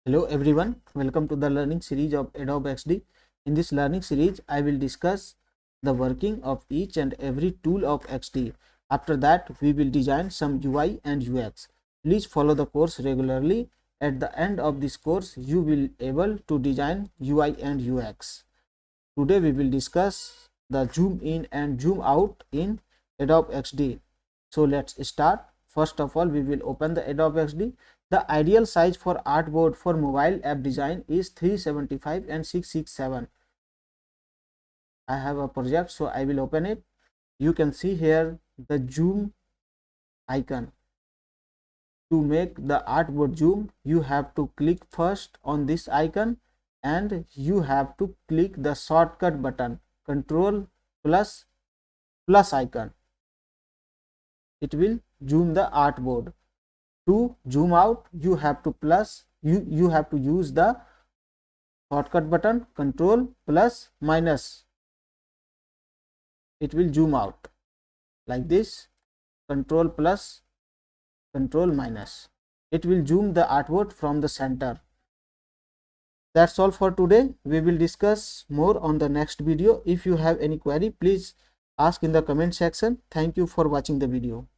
Hello everyone, welcome to the learning series of Adobe XD. In this learning series, I will discuss the working of each and every tool of XD. After that, we will design some UI and UX. Please follow the course regularly. At the end of this course, you will able to design UI and UX. Today we will discuss the zoom in and zoom out in Adobe XD. So let's start. First of all, we will open the Adobe XD. The ideal size for artboard for mobile app design is 375 and 667. I have a project, so I will open it. You can see here the zoom icon. To make the artboard zoom, you have to click first on this icon and you have to click the shortcut button Control plus icon. It will zoom the artboard. To zoom out, you have to you have to use the shortcut button Control plus minus. It will zoom out like this. Control plus Control minus. It will zoom the artboard from the center. That's all for today. We will discuss more on the next video. If you have any query, please ask in the comment section. Thank you for watching the video.